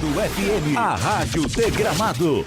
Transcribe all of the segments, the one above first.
Gramado FM, a rádio de Gramado.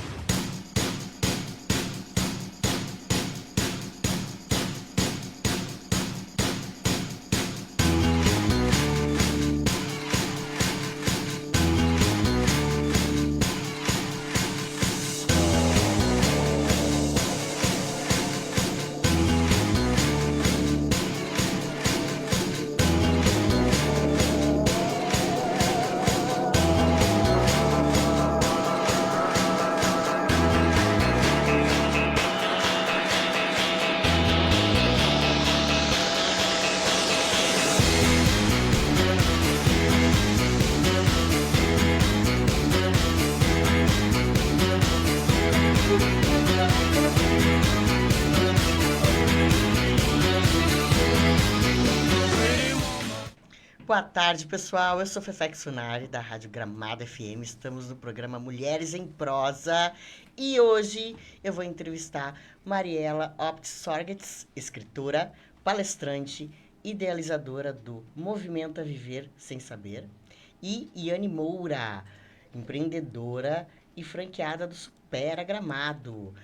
Boa tarde, pessoal. Eu sou Fefex Sunari, da Rádio Gramado FM. Estamos no programa Mulheres em Prosa. E hoje eu vou entrevistar Mariela Opt-Sorgetz, escritora, palestrante, idealizadora do Movimento a Viver Sem Saber. E Iane Moura, empreendedora e franqueada do Supera Gramado.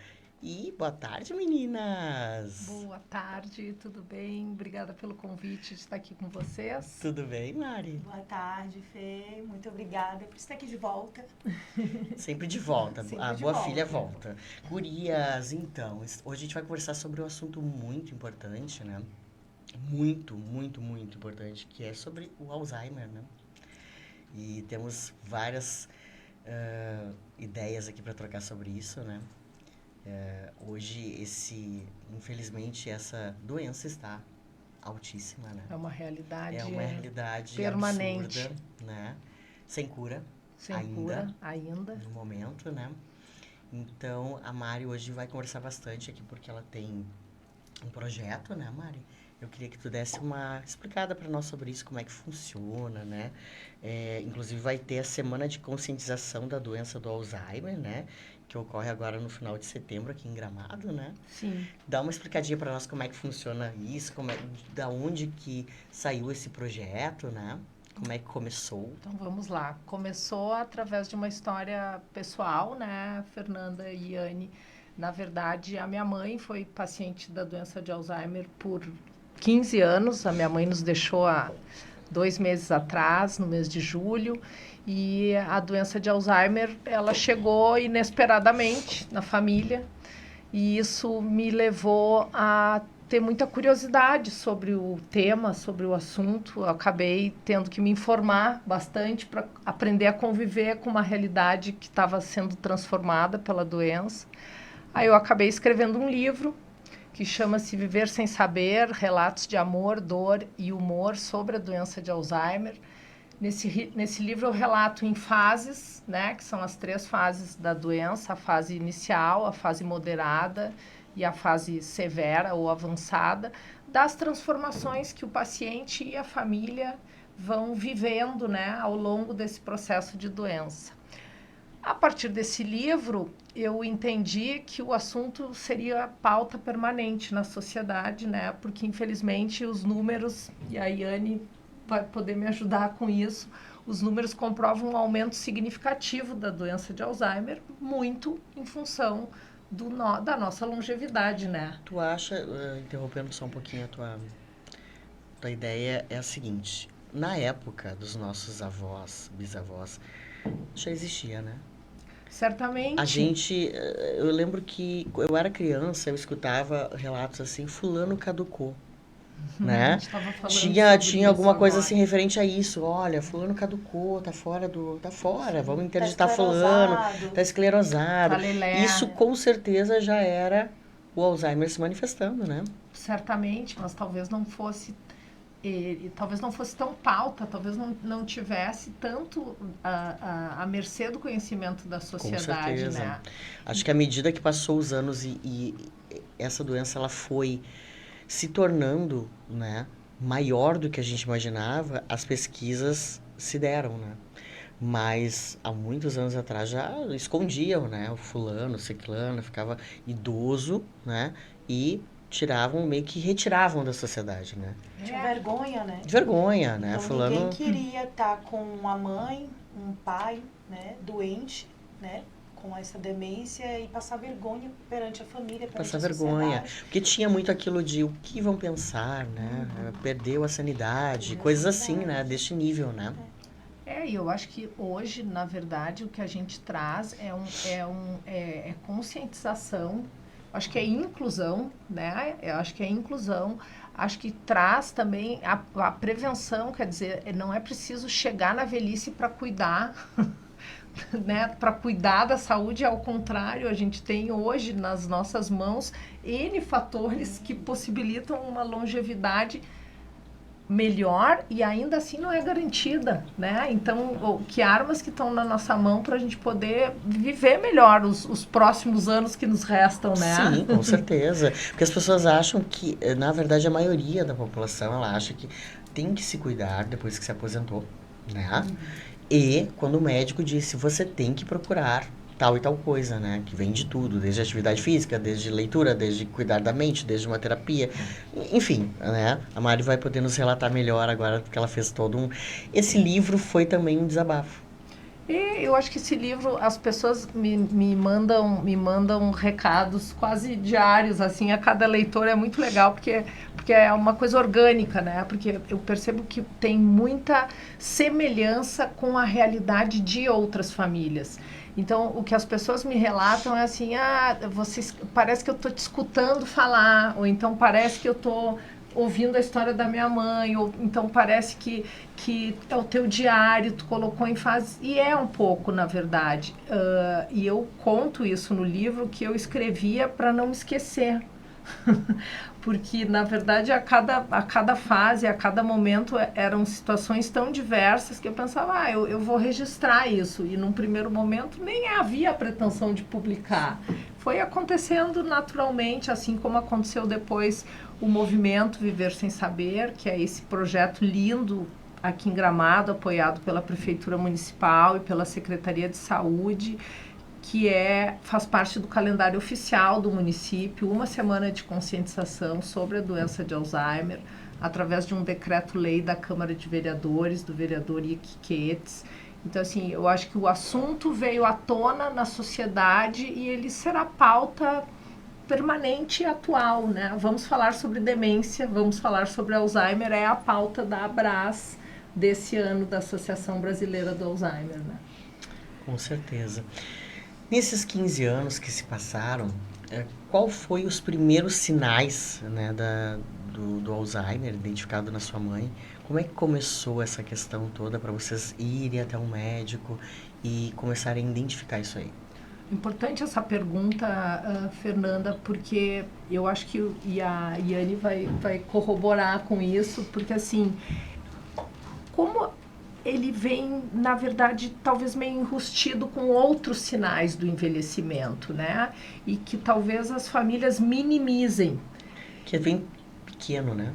E boa tarde, meninas! Boa tarde, tudo bem? Obrigada pelo convite de estar aqui com vocês. Tudo bem, Mari? Boa tarde, Fê. Muito obrigada por estar aqui de volta. Sempre de volta. Sempre a de boa volta. filha volta. Gurias, então, hoje a gente vai conversar sobre um assunto muito importante, né? Muito, muito, muito importante, que é sobre o Alzheimer, né? E temos várias ideias aqui para trocar sobre isso, né? Hoje, infelizmente, essa doença está altíssima, né? É uma realidade, permanente, absurda, né? Sem cura, ainda. No momento, né? Então, a Mari hoje vai conversar bastante aqui, porque ela tem um projeto, né, Mari? Eu queria que tu desse uma explicada para nós sobre isso, como é que funciona, né? Inclusive, vai ter a Semana de Conscientização da Doença do Alzheimer, né? Que ocorre agora no final de setembro aqui em Gramado, né? Sim. Dá uma explicadinha para nós como é que funciona isso, da onde que saiu esse projeto, né? Como é que começou? Então, vamos lá. Começou através de uma história pessoal, né, Fernanda e Iane? Na verdade, a minha mãe foi paciente da doença de Alzheimer por 15 anos. A minha mãe nos deixou há 2 meses atrás, no mês de julho. E a doença de Alzheimer, ela chegou inesperadamente na família. E isso me levou a ter muita curiosidade sobre o tema, sobre o assunto. Eu acabei tendo que me informar bastante para aprender a conviver com uma realidade que estava sendo transformada pela doença. Aí eu acabei escrevendo um livro que chama-se Viver Sem Saber, Relatos de Amor, Dor e Humor sobre a doença de Alzheimer. Nesse livro eu relato em fases, né, que são as 3 fases da doença: a fase inicial, a fase moderada e a fase severa ou avançada, das transformações que o paciente e a família vão vivendo, né, ao longo desse processo de doença. A partir desse livro, eu entendi que o assunto seria pauta permanente na sociedade, né, porque infelizmente os números, e a Iane vai poder me ajudar com isso, os números comprovam um aumento significativo da doença de Alzheimer, muito em função da nossa longevidade, né? Tu acha, interrompendo só um pouquinho tua ideia, é a seguinte: na época dos nossos avós, bisavós, já existia, né? Certamente. Eu lembro que eu era criança, eu escutava relatos assim, fulano caducou. Né? Tinha alguma coisa assim referente a isso. Olha, fulano caducou, tá fora, vamos interditar fulano, tá esclerosado. Isso com certeza já era o Alzheimer se manifestando, né? Certamente, mas talvez não fosse tão pauta, talvez não tivesse tanto à mercê do conhecimento da sociedade, com certeza, né? Acho que à medida que passou os anos e essa doença ela foi se tornando, né, maior do que a gente imaginava, as pesquisas se deram, né? Mas há muitos anos atrás já escondiam, né? O fulano, o ciclano, ficava idoso, né? E meio que retiravam da sociedade, né? De vergonha, né? De vergonha, né? Então, fulano... ninguém queria estar com a mãe um pai, né, doente, né, com essa demência e passar vergonha perante a família, perante Passar a vergonha. sociedade. Porque tinha muito aquilo de o que vão pensar, né? Perdeu a sanidade, Perdeu a coisas assim, sanidade. né? Deste nível, né? E eu acho que hoje, na verdade, o que a gente traz é conscientização, acho que é inclusão, né? Eu acho que é inclusão, acho que traz também a prevenção, quer dizer, não é preciso chegar na velhice para cuidar, né? Para cuidar da saúde, ao contrário, a gente tem hoje nas nossas mãos N fatores que possibilitam uma longevidade melhor e ainda assim não é garantida, né? Então, que armas que estão na nossa mão para a gente poder viver melhor os próximos anos que nos restam, né? Sim, com certeza. Porque as pessoas acham que, na verdade, a maioria da população, ela acha que tem que se cuidar depois que se aposentou, né? E quando o médico disse, você tem que procurar tal e tal coisa, né? Que vem de tudo, desde atividade física, desde leitura, desde cuidar da mente, desde uma terapia. Enfim, né? A Mari vai poder nos relatar melhor agora, porque ela fez todo um... Esse livro foi também um desabafo. E eu acho que esse livro, as pessoas me mandam recados quase diários, assim, a cada leitor é muito legal, porque é uma coisa orgânica, né? Porque eu percebo que tem muita semelhança com a realidade de outras famílias. Então, o que as pessoas me relatam é assim, vocês, parece que eu estou te escutando falar, ou então parece que eu estou ouvindo a história da minha mãe, ou então parece que é o teu diário, tu colocou em fase, e é um pouco, na verdade. E eu conto isso no livro, que eu escrevia para não me esquecer. Porque, na verdade, a cada fase, a cada momento, eram situações tão diversas que eu pensava, eu vou registrar isso. E, num primeiro momento, nem havia a pretensão de publicar. Foi acontecendo naturalmente, assim como aconteceu depois o movimento Viver Sem Saber, que é esse projeto lindo aqui em Gramado, apoiado pela Prefeitura Municipal e pela Secretaria de Saúde, que faz parte do calendário oficial do município, uma semana de conscientização sobre a doença de Alzheimer, através de um decreto-lei da Câmara de Vereadores, do vereador Ike Quetes. Então, assim, eu acho que o assunto veio à tona na sociedade e ele será pauta permanente e atual, né? Vamos falar sobre demência, vamos falar sobre Alzheimer, é a pauta da ABRAS desse ano da Associação Brasileira do Alzheimer, né? Com certeza. Nesses 15 anos que se passaram, qual foi os primeiros sinais, né, do Alzheimer identificado na sua mãe? Como é que começou essa questão toda para vocês irem até um médico e começarem a identificar isso aí? Importante essa pergunta, Fernanda, porque eu acho que a Yane vai corroborar com isso, porque assim, como ele vem, na verdade, talvez meio enrustido com outros sinais do envelhecimento, né? E que talvez as famílias minimizem. Que vem pequeno, né?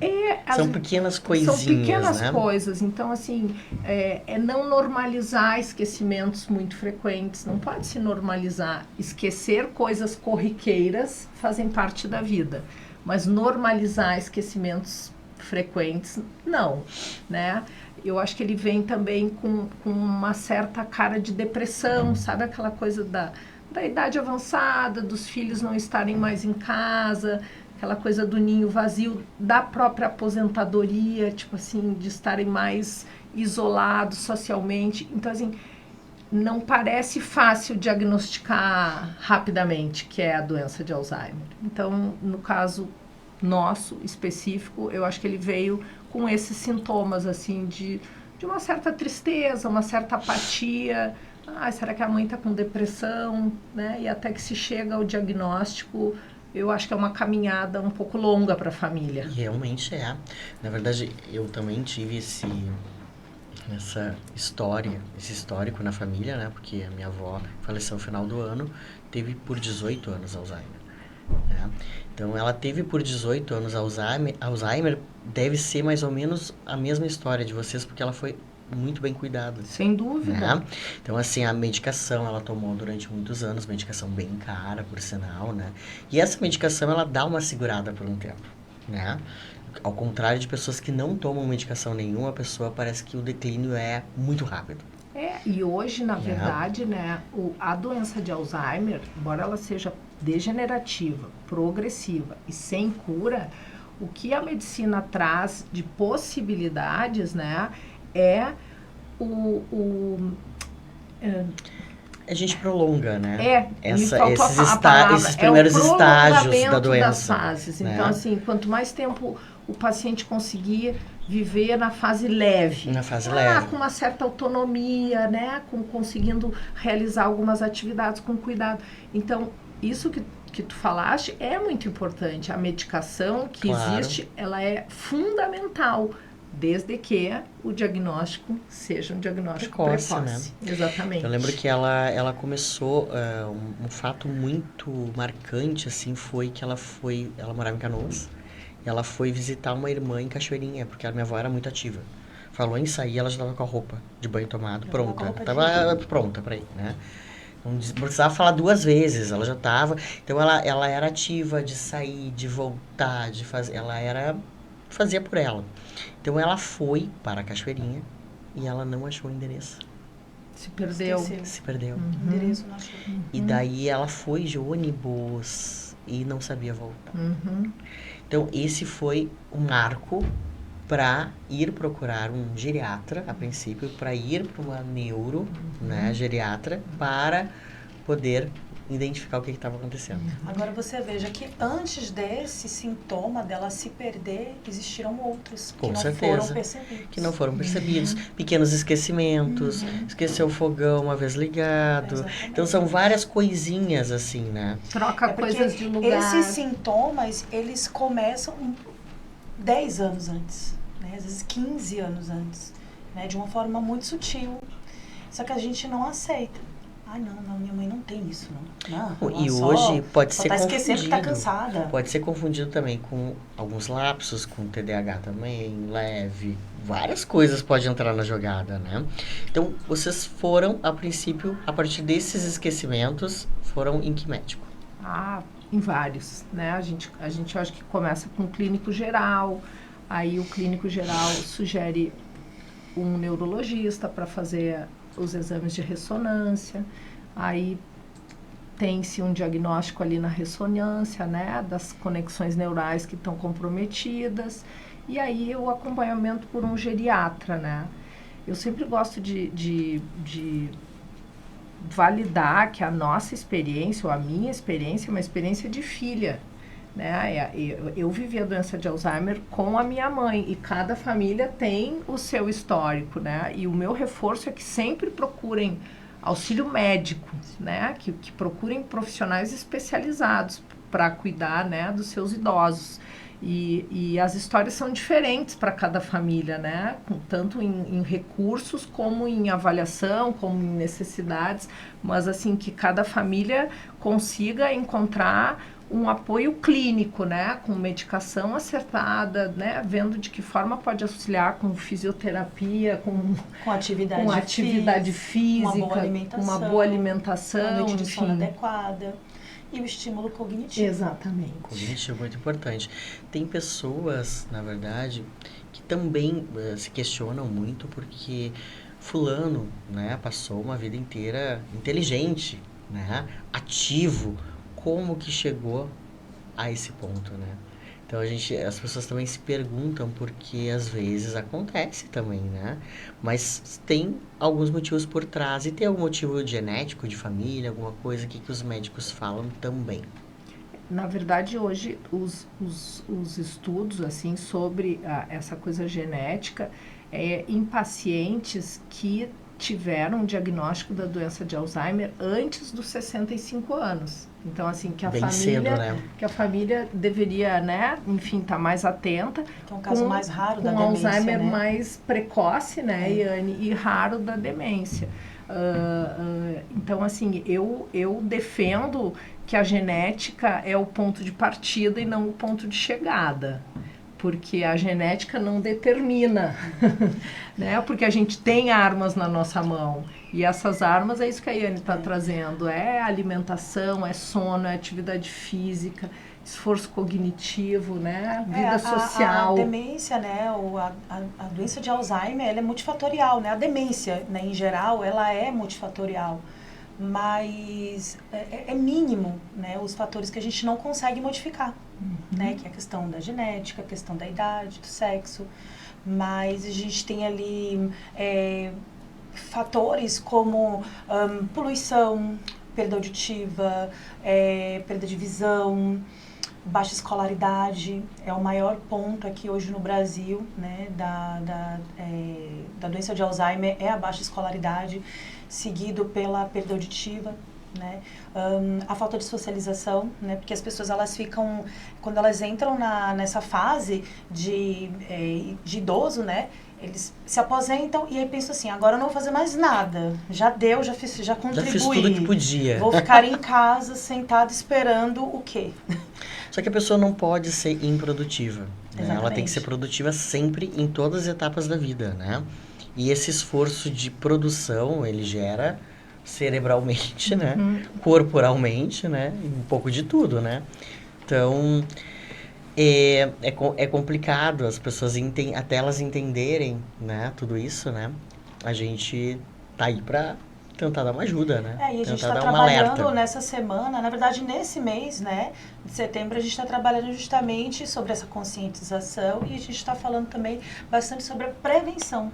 São pequenas coisinhas, são pequenas né? coisas. Então, assim, é não normalizar esquecimentos muito frequentes. Não pode se normalizar. Esquecer coisas corriqueiras fazem parte da vida. Mas normalizar esquecimentos frequentes, não, né? Eu acho que ele vem também com uma certa cara de depressão, sabe? Aquela coisa da idade avançada, dos filhos não estarem mais em casa, aquela coisa do ninho vazio, da própria aposentadoria, tipo assim, de estarem mais isolados socialmente. Então, assim, não parece fácil diagnosticar rapidamente que é a doença de Alzheimer. Então, no caso nosso específico, eu acho que ele veio com esses sintomas, assim, de uma certa tristeza, uma certa apatia. Será que a mãe está com depressão, né? E até que se chega ao diagnóstico, eu acho que é uma caminhada um pouco longa para a família. Realmente é. Na verdade, eu também tive esse histórico na família, né? Porque a minha avó faleceu no final do ano, teve por 18 anos Alzheimer, né? Então, ela teve por 18 anos Alzheimer, deve ser mais ou menos a mesma história de vocês, porque ela foi muito bem cuidada. Sem dúvida. Né? Então, assim, a medicação ela tomou durante muitos anos, medicação bem cara, por sinal, né? E essa medicação, ela dá uma segurada por um tempo, né? Ao contrário de pessoas que não tomam medicação nenhuma, a pessoa parece que o declínio é muito rápido. E hoje, na verdade, né, a doença de Alzheimer, embora ela seja degenerativa, progressiva e sem cura, o que a medicina traz de possibilidades, né, é A gente prolonga, né? me faltou esses primeiros estágios da doença. das fases. Né? Então, assim, quanto mais tempo o paciente conseguir viver na fase leve. Na fase leve. Com uma certa autonomia, né? Conseguindo realizar algumas atividades com cuidado. Então, isso que tu falaste é muito importante. A medicação que existe, ela é fundamental, desde que o diagnóstico seja um diagnóstico precoce. Né? Exatamente. Eu lembro que ela começou, um fato muito marcante, assim, foi que ela morava em Canoas, e ela foi visitar uma irmã em Cachoeirinha, porque a minha avó era muito ativa. Falou em sair, ela já estava com a roupa de banho tomado, pronta. Tava pronta para ir, né? Não precisava falar 2 vezes, ela já estava. Então, ela era ativa de sair, de voltar, de fazer. Fazia por ela. Então, ela foi para a Cachoeirinha e ela não achou o endereço. Se perdeu. Se perdeu. O endereço não achou. E daí, ela foi de ônibus e não sabia voltar. Então, esse foi o marco para ir procurar um geriatra, a princípio, para ir para uma neuro, né, geriatra, para poder identificar o que estava acontecendo. Agora você veja que antes desse sintoma dela se perder, existiram outros que não foram percebidos. Que não foram percebidos. Pequenos esquecimentos, esqueceu o fogão uma vez ligado. Exatamente. Então são várias coisinhas assim, né? Troca coisas de lugar. Esses sintomas, eles começam 10 anos antes, né? Às vezes 15 anos antes, né? De uma forma muito sutil. Só que a gente não aceita. Ai, não, minha mãe não tem isso, não. E hoje pode ser tá confundido. Esquecendo que tá cansada. Pode ser confundido também com alguns lapsos, com TDAH também, leve. Várias coisas podem entrar na jogada, né? Então, vocês foram, a princípio, a partir desses esquecimentos, foram em que médico? Em vários, né? A gente acho que começa com o clínico geral, aí o clínico geral sugere um neurologista para fazer os exames de ressonância, aí tem-se um diagnóstico ali na ressonância, né, das conexões neurais que estão comprometidas, e aí o acompanhamento por um geriatra, né. Eu sempre gosto de validar que a nossa experiência, ou a minha experiência, é uma experiência de filha, né? Eu vivi a doença de Alzheimer com a minha mãe, e cada família tem o seu histórico, né? E o meu reforço é que sempre procurem auxílio médico, né? Que procurem profissionais especializados para cuidar, né, dos seus idosos. E as histórias são diferentes para cada família, né? Tanto em recursos, como em avaliação, como em necessidades, mas assim, que cada família consiga encontrar um apoio clínico, né, com medicação acertada, né, vendo de que forma pode auxiliar com fisioterapia, com atividade física, uma boa alimentação, uma noite de sono adequada e o estímulo cognitivo. Exatamente. Cognitivo é muito importante. Tem pessoas, na verdade, que também se questionam muito porque fulano, né, passou uma vida inteira inteligente, né, ativo. Como que chegou a esse ponto, né? Então as pessoas também se perguntam porque às vezes acontece também, né? Mas tem alguns motivos por trás e tem algum motivo genético de família, alguma coisa que os médicos falam também. Na verdade, hoje os estudos assim sobre essa coisa genética em pacientes que tiveram um diagnóstico da doença de Alzheimer antes dos 65 anos. Então, assim, que a Bem família, cedo, né? que a família deveria, né, enfim, estar mais atenta. Que é um caso mais raro da demência, com Alzheimer, né? Mais precoce, né, Iane, e raro da demência. Então, assim, eu defendo que a genética é o ponto de partida e não o ponto de chegada. Porque a genética não determina, né? Porque a gente tem armas na nossa mão. E essas armas é isso que a Iane está trazendo. É alimentação, é sono, é atividade física. esforço cognitivo, né? Vida A social. demência, né? A doença de Alzheimer, ela é multifatorial, né? A demência, né, em geral, ela é multifatorial. Mas é mínimo, né? Os fatores que a gente não consegue modificar, né? Que é a questão da genética, a questão da idade, do sexo. Mas a gente tem ali fatores como poluição, perda auditiva, perda de visão, baixa escolaridade. É o maior ponto aqui hoje no Brasil, né, da doença de Alzheimer, é a baixa escolaridade, seguido pela perda auditiva, né, a falta de socialização, né, porque as pessoas elas ficam, quando elas entram nessa fase de idoso, né, eles se aposentam e aí pensam assim, agora eu não vou fazer mais nada, já deu, já fiz, já contribuí. Já fiz tudo que podia. Vou ficar em casa, sentado, esperando o quê? Só que a pessoa não pode ser improdutiva. Né? Ela tem que ser Exatamente. produtiva sempre em todas as etapas da vida, né? E esse esforço de produção, ele gera cerebralmente, né? Corporalmente, né? E um pouco de tudo, né? Então, é complicado as pessoas, até elas entenderem, né? Tudo isso, né? A gente tá aí pra tentar dar uma ajuda, né? E a gente Tentar está dar um alerta. trabalhando nessa semana, na verdade nesse mês, né, de setembro, a gente está trabalhando justamente sobre essa conscientização e a gente está falando também bastante sobre a prevenção,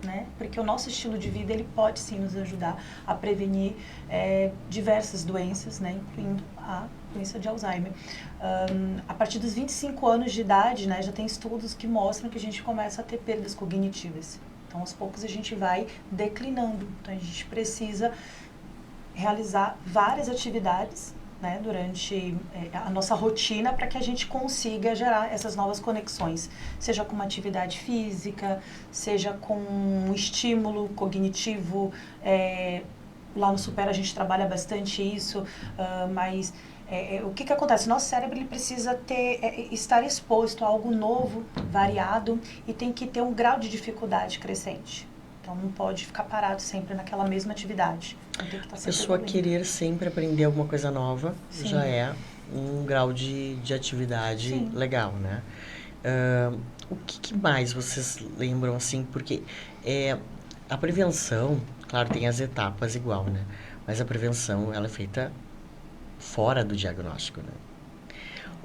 né, porque o nosso estilo de vida, ele pode sim nos ajudar a prevenir diversas doenças, né, incluindo a doença de Alzheimer. A partir dos 25 anos de idade, né, já tem estudos que mostram que a gente começa a ter perdas cognitivas. Então, aos poucos, a gente vai declinando. Então, a gente precisa realizar várias atividades, né, durante a nossa rotina para que a gente consiga gerar essas novas conexões. Seja com uma atividade física, seja com um estímulo cognitivo. Lá no Supera a gente trabalha bastante isso, mas... o que acontece? Nosso cérebro ele precisa estar exposto a algo novo, variado, e tem que ter um grau de dificuldade crescente. Então, não pode ficar parado sempre naquela mesma atividade. Então, tem que estar A sempre pessoa evoluindo. querer sempre aprender alguma coisa nova Sim. já é um grau de atividade Sim. legal, né? O que mais vocês lembram, assim? Porque a prevenção, claro, tem as etapas igual, né? Mas a prevenção, ela é feita fora do diagnóstico, né?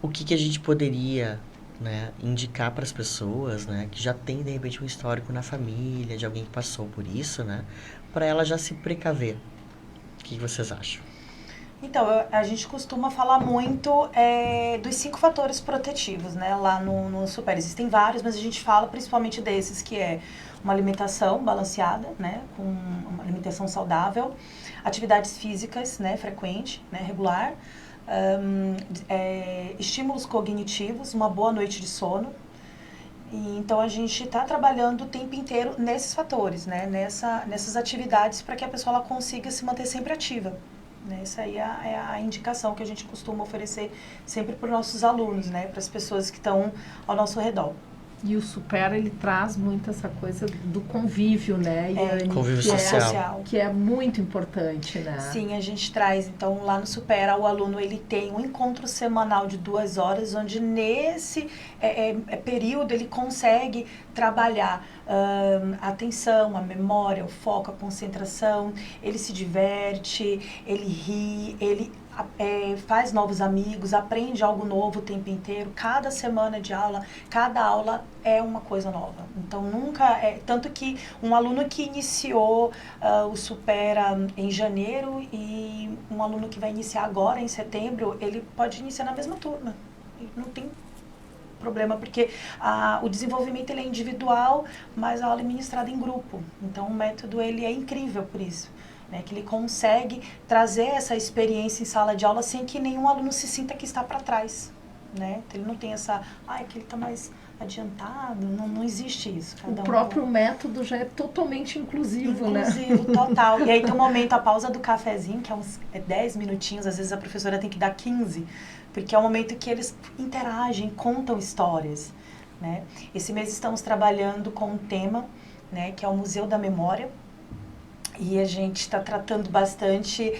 O que a gente poderia, né, indicar para as pessoas, né, que já tem, de repente, um histórico na família, de alguém que passou por isso, né? Para ela já se precaver. O que vocês acham? Então, a gente costuma falar muito dos 5 fatores protetivos, né? Lá no Super. Existem vários, mas a gente fala principalmente desses, que é uma alimentação balanceada, né? Com uma alimentação saudável, atividades físicas, né? Frequente, né? Regular, estímulos cognitivos, uma boa noite de sono. E, então, a gente está trabalhando o tempo inteiro nesses fatores, né? Nessas atividades para que a pessoa ela consiga se manter sempre ativa. Essa aí é a indicação que a gente costuma oferecer sempre para os nossos alunos, né? Para as pessoas que estão ao nosso redor. E o Supera, ele traz muito essa coisa do convívio, né? Yane? Convívio que social. Que é muito importante, né? Sim, a gente traz. Então, lá no Supera, o aluno ele tem um encontro semanal de 2 horas, onde nesse período ele consegue trabalhar a atenção, a memória, o foco, a concentração. Ele se diverte, ele ri, ele faz novos amigos, aprende algo novo o tempo inteiro. Cada semana de aula, cada aula é uma coisa nova. Então, nunca... tanto que um aluno que iniciou o Supera em janeiro e um aluno que vai iniciar agora, em setembro, ele pode iniciar na mesma turma. Não tem problema, porque o desenvolvimento ele é individual, mas a aula é ministrada em grupo. Então, o método ele é incrível por isso. Né, que ele consegue trazer essa experiência em sala de aula sem que nenhum aluno se sinta que está para trás. Né? Então, ele não tem essa... que ele está mais adiantado. Não existe isso. O próprio método já é totalmente inclusivo, né? Inclusivo, total. E aí tem um momento, a pausa do cafezinho, que é uns 10 minutinhos, às vezes a professora tem que dar 15, porque é o momento que eles interagem, contam histórias. Né? Esse mês estamos trabalhando com um tema, né, que é o Museu da Memória. E a gente está tratando bastante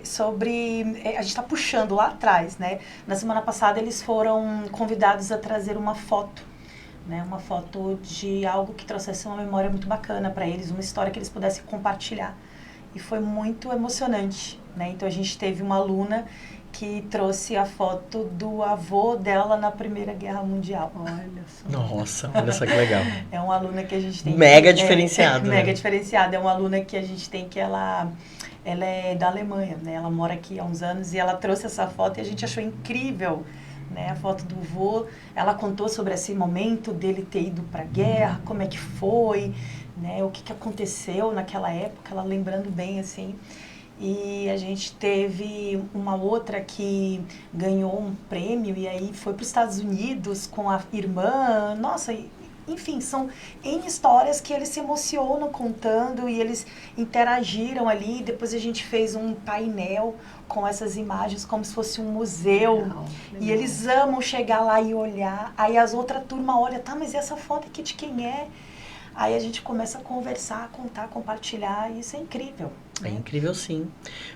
sobre... a gente está puxando lá atrás, né? Na semana passada eles foram convidados a trazer uma foto, né? Uma foto de algo que trouxesse uma memória muito bacana para eles, uma história que eles pudessem compartilhar. E foi muito emocionante, né? Então a gente teve uma aluna que trouxe a foto do avô dela na Primeira Guerra Mundial. Olha só. Nossa, olha só que legal. É uma aluna que a gente tem... Mega diferenciado, né? Mega diferenciada. É uma aluna que a gente tem que ela é da Alemanha, né? Ela mora aqui há uns anos e ela trouxe essa foto e a gente achou incrível, né? A foto do vô. Ela contou sobre esse momento dele ter ido para a guerra, como é que foi, né? O que aconteceu naquela época, ela lembrando bem, assim... E a gente teve uma outra que ganhou um prêmio e aí foi para os Estados Unidos com a irmã. Nossa, enfim, são N histórias que eles se emocionam contando e eles interagiram ali. Depois a gente fez um painel com essas imagens como se fosse um museu. Legal. E eles amam chegar lá e olhar. Aí as outras turmas olham, tá, mas essa foto aqui de quem é? Aí a gente começa a conversar, contar, compartilhar, e isso é incrível. É incrível, sim.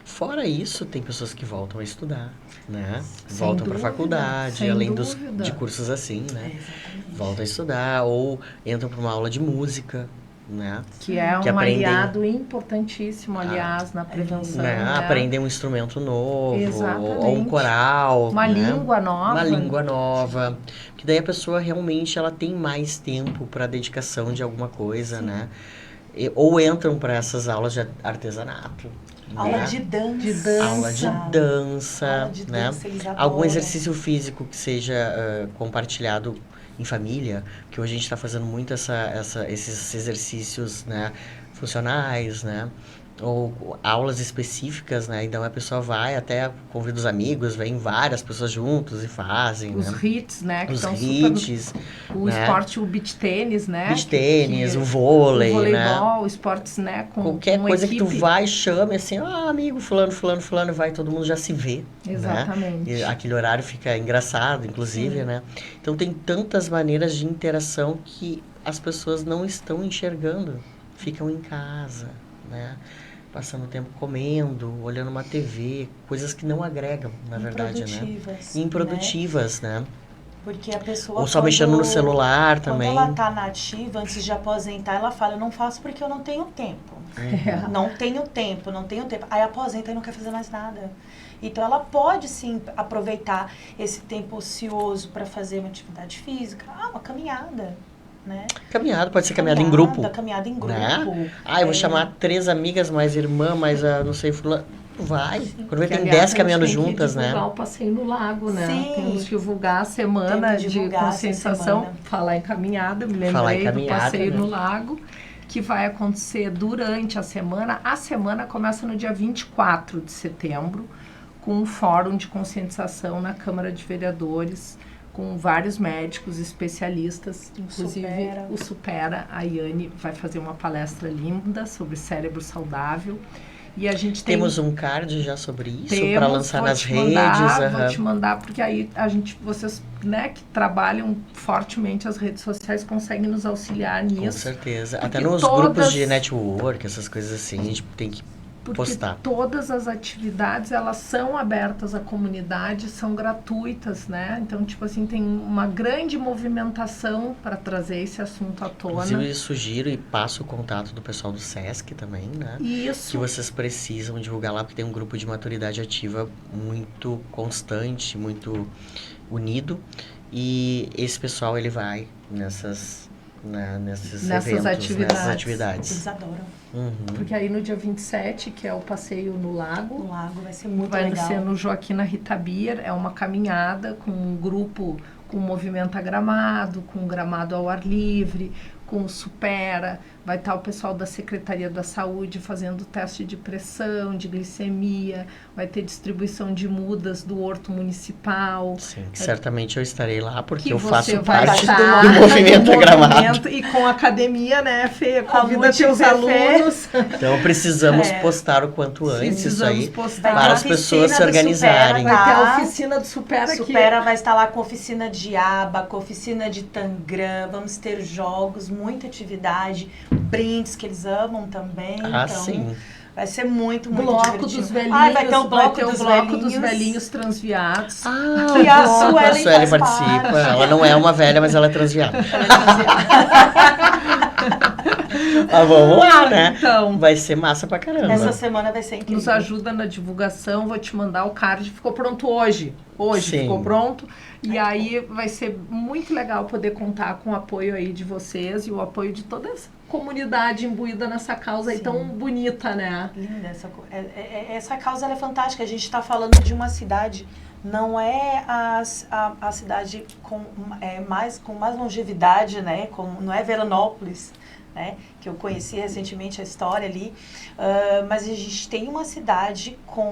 Fora isso, tem pessoas que voltam a estudar, né? Sem Voltam para a dúvida, faculdade, sem além dúvida. de cursos assim, né? Exatamente. Voltam a estudar ou entram para uma aula de música, né? Que é Que um aprendem- aliado importantíssimo, aliás, na prevenção. Né? Né? Aprendem um instrumento novo, ou um Exatamente. coral. Uma né? língua nova. Uma língua nova. Que daí a pessoa realmente ela tem mais tempo para dedicação de alguma coisa, né? Ou entram para essas aulas de artesanato. Aula né? de dança. De dança. Aula de dança, Aula de né? dança, eles adoram. Algum exercício físico que seja compartilhado em família, que hoje a gente está fazendo muito esses exercícios, né, funcionais, né? Ou aulas específicas, né? Então a pessoa vai até convida os amigos, vem várias pessoas juntos e fazem, Os né? hits, né? Que Os estão hits, O né? esporte, o beach tênis, né? beach tênis, que- o vôlei, o voleibol, né? esportes, né? Com Qualquer uma coisa que tu equipe. vai, chame assim, amigo, fulano, vai, todo mundo já se vê, né? Exatamente. E aquele horário fica engraçado, inclusive, né? Então tem tantas maneiras de interação que as pessoas não estão enxergando, ficam em casa, né? Passando tempo comendo, olhando uma TV, coisas que não agregam, na verdade, né? Improdutivas, Improdutivas, né? Porque a pessoa... Ou só mexendo no celular também. Quando ela tá na ativa, antes de aposentar, ela fala, eu não faço porque eu não tenho tempo. É. Não tenho tempo. Aí aposenta e não quer fazer mais nada. Então ela pode sim aproveitar esse tempo ocioso para fazer uma atividade física. Uma caminhada, né? Caminhada, pode ser caminhada em grupo. Caminhada em grupo. Né? Eu vou chamar 3 amigas, mais irmã, mais a não sei, fulano. Vai. Quando vê, Que, tem aliás, 10 a caminhando gente tem que juntas, né? divulgar o passeio no lago, né? Sim. Temos que divulgar a semana Temos que de divulgar essa conscientização. semana. Falar em caminhada, me Falar em lembrei do caminhada, passeio né? no lago, que vai acontecer durante a semana. A semana começa no dia 24 de setembro, com um fórum de conscientização na Câmara de Vereadores, com vários médicos especialistas, inclusive Supera. o Supera, a Iane vai fazer uma palestra linda sobre cérebro saudável. E a gente tem Temos um card já sobre isso temos, para lançar vou nas te redes. mandar, Vou aham. te mandar, porque aí vocês, né, que trabalham fortemente as redes sociais, conseguem nos auxiliar Com nisso. certeza. Porque Até nos todas- grupos de network, essas coisas assim, a gente tem que Porque postar. todas as atividades, elas são abertas à comunidade, são gratuitas, né? Então, tipo assim, tem uma grande movimentação para trazer esse assunto à tona. Inclusive, sugiro e passo o contato do pessoal do SESC também, né? Isso. Que vocês precisam divulgar lá, porque tem um grupo de maturidade ativa muito constante, muito unido. E esse pessoal, ele vai nesses Nessas eventos, atividades. nessas atividades. Eles adoram. Uhum. Porque aí no dia 27, que é o passeio no lago, O lago vai ser muito vai legal. ser no Joaquina Rita Bier, é uma caminhada com um grupo com movimento a gramado, com gramado ao ar livre, com o Supera, vai estar o pessoal da Secretaria da Saúde fazendo teste de pressão, de glicemia, vai ter distribuição de mudas do Horto Municipal. Sim, certamente eu estarei lá, porque Que eu você faço vai parte estar do movimento no a gramado. movimento e com a academia, né, Fê? Convida Muito teus perfeito. alunos. Então precisamos É. postar o quanto antes isso Precisamos aí, postar. para as Vai ter pessoas se oficina do organizarem. Supera, Vai ter a Tá. oficina do Supera aqui. Supera vai estar lá com oficina de aba, com oficina de tangram, vamos ter jogos, muita atividade, brindes que eles amam também. Ah, então, sim. vai ser muito, muito Bloco divertido. dos velhinhos, Vai ter o bloco, dos velhinhos transviados. Ah, Que a bloco, Suelen faz participa. parte. Ela não é uma velha, mas ela é transviada. Ela é transviada. Mas vamos lá, né? Então, Vai ser massa pra caramba. Essa semana vai ser incrível. nos ajuda na divulgação, vou te mandar o card, ficou pronto hoje. Hoje Sim. ficou pronto. E aí vai ser muito legal poder contar com o apoio aí de vocês e o apoio de toda essa comunidade imbuída nessa causa aí Sim. tão bonita, né? Linda essa causa, ela é fantástica. A gente está falando de uma cidade, não é a cidade com mais longevidade, né? Não é Veranópolis, né? Que eu conheci recentemente a história ali, mas a gente tem uma cidade com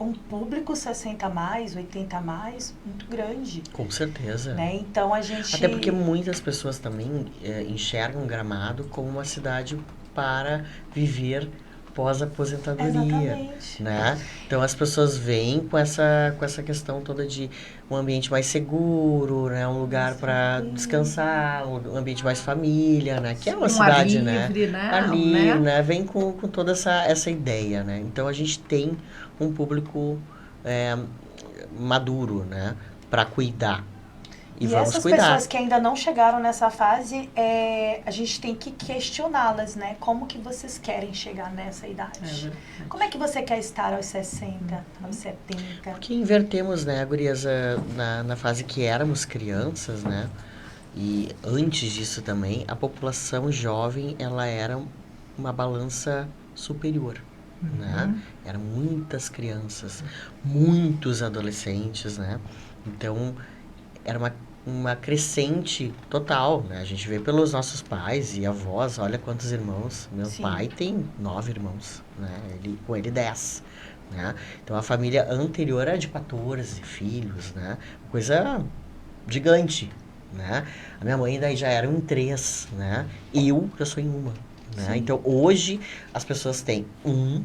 um público 60 a mais, 80 a mais, muito grande, Com certeza. né? Então a gente... Até porque muitas pessoas também enxergam Gramado como uma cidade para viver pós-aposentadoria. Exatamente. Né? Então as pessoas vêm com essa questão toda de um ambiente mais seguro, né? Um lugar para descansar, um ambiente mais família, né? Que é uma Um cidade, ar né? livre, né? Ar livre, né? Vem com toda essa ideia, né? Então a gente tem um público maduro, né? Para cuidar. E vamos essas cuidar. pessoas que ainda não chegaram nessa fase, a gente tem que questioná-las, né? Como que vocês querem chegar nessa idade? Como é que você quer estar aos 60, aos 70? Porque invertemos, né, gurias, na fase que éramos crianças, né? E antes disso também, a população jovem, ela era uma balança superior, né? Eram muitas crianças, muitos adolescentes, né? Então, era uma crescente total, né? A gente vê pelos nossos pais e avós, olha quantos irmãos. Meu Sim. pai tem 9 irmãos, né? Com ele 10, né? Então, a família anterior era de 14 filhos, né? Coisa gigante, né? A minha mãe daí já era em 3, né? Eu já sou em uma, né? Sim. Então, hoje, as pessoas têm 1,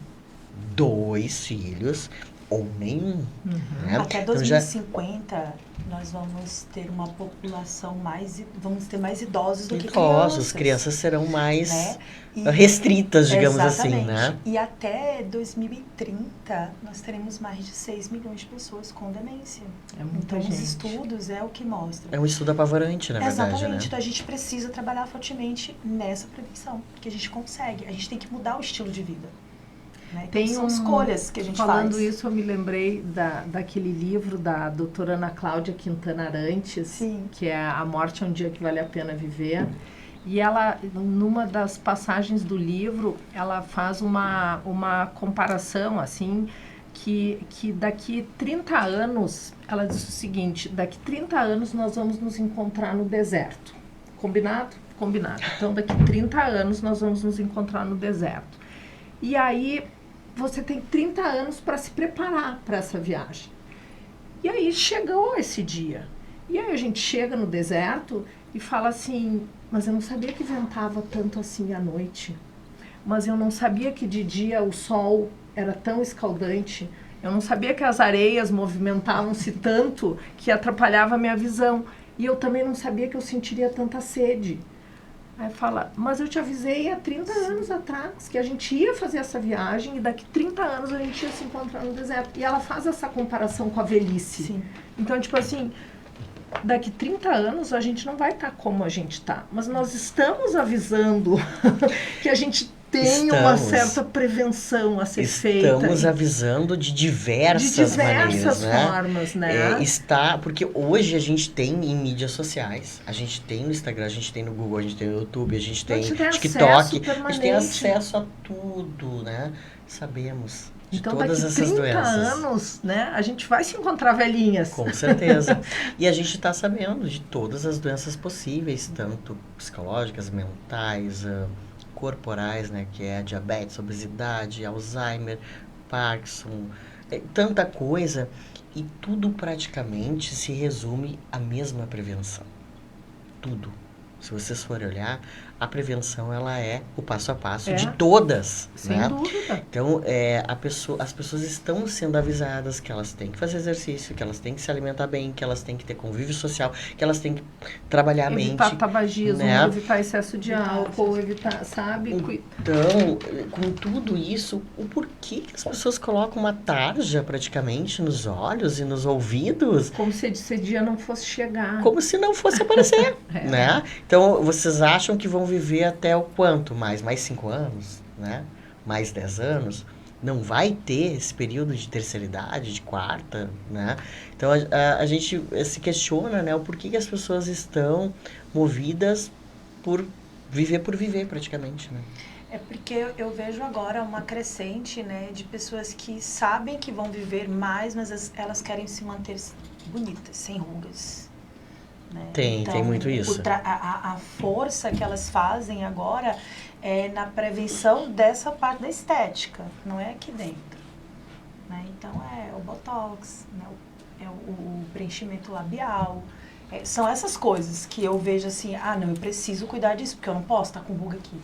2 filhos ou nenhum, né? Até Então, já 2050, nós vamos ter uma população vamos ter mais idosos do que idosos, crianças. crianças serão mais Né? restritas, digamos assim, Exatamente. né? E até 2030, nós teremos mais de 6 milhões de pessoas com demência. É muita Então, gente. os estudos é o que mostra. É um estudo apavorante, na verdade, Exatamente. né? Então, a gente precisa trabalhar fortemente nessa prevenção, que a gente consegue. A gente tem que mudar o estilo de vida. Né? Então, são escolhas que a gente Falando faz. isso, eu me lembrei daquele livro da doutora Ana Cláudia Quintana Arantes, Sim. que é A Morte é um Dia que Vale a Pena Viver. E ela, numa das passagens do livro, ela faz uma comparação, assim, que daqui 30 anos, ela diz o seguinte, daqui 30 anos nós vamos nos encontrar no deserto. Combinado? Combinado. Então, daqui 30 anos nós vamos nos encontrar no deserto. E aí, você tem 30 anos para se preparar para essa viagem. E aí, chegou esse dia. E aí, a gente chega no deserto e fala assim, mas eu não sabia que ventava tanto assim à noite. Mas eu não sabia que de dia o sol era tão escaldante. Eu não sabia que as areias movimentavam-se tanto que atrapalhava a minha visão. E eu também não sabia que eu sentiria tanta sede. Aí fala, mas eu te avisei há 30 anos atrás que a gente ia fazer essa viagem e daqui 30 anos a gente ia se encontrar no deserto. E ela faz essa comparação com a velhice. Sim. Então, tipo assim, daqui 30 anos a gente não vai estar como a gente está, mas nós estamos avisando que a gente tem uma certa prevenção a ser feita. Estamos avisando de diversas maneiras, né? formas, né? Porque hoje a gente tem em mídias sociais, a gente tem no Instagram, a gente tem no Google, a gente tem no YouTube, a gente tem TikTok, a gente tem acesso a tudo, né? Sabemos de então, todas daqui essas 30 doenças. anos, né, a gente vai se encontrar velhinhas. Com certeza. E a gente está sabendo de todas as doenças possíveis, tanto psicológicas, mentais, corporais, né, que é diabetes, obesidade, Alzheimer, Parkinson, tanta coisa, e tudo praticamente se resume à mesma prevenção. Tudo. Se vocês forem olhar, a prevenção, ela é o passo a passo É. de todas, Sem né? dúvida. Então, as pessoas estão sendo avisadas que elas têm que fazer exercício, que elas têm que se alimentar bem, que elas têm que ter convívio social, que elas têm que trabalhar a Evitar mente. tabagismo, né? evitar excesso de álcool, evitar, sabe? Então, com tudo isso, o porquê que as pessoas colocam uma tarja praticamente nos olhos e nos ouvidos, Como se esse dia não fosse chegar. como se não fosse aparecer, É. né? Então, vocês acham que vão viver até o quanto? Mais 5 anos, né? Mais 10 anos? Não vai ter esse período de terceira idade, de quarta, né? Então, a gente se questiona, né? O porquê que as pessoas estão movidas por viver, praticamente, né? É porque eu vejo agora uma crescente, né, de pessoas que sabem que vão viver mais, mas elas querem se manter bonitas, sem rugas. Né? Tem muito isso. A força que elas fazem agora é na prevenção dessa parte da estética, não é aqui dentro. Né? Então é o botox, né? É o preenchimento labial. São essas coisas que eu vejo assim, não, eu preciso cuidar disso, porque eu não posso estar com ruga aqui.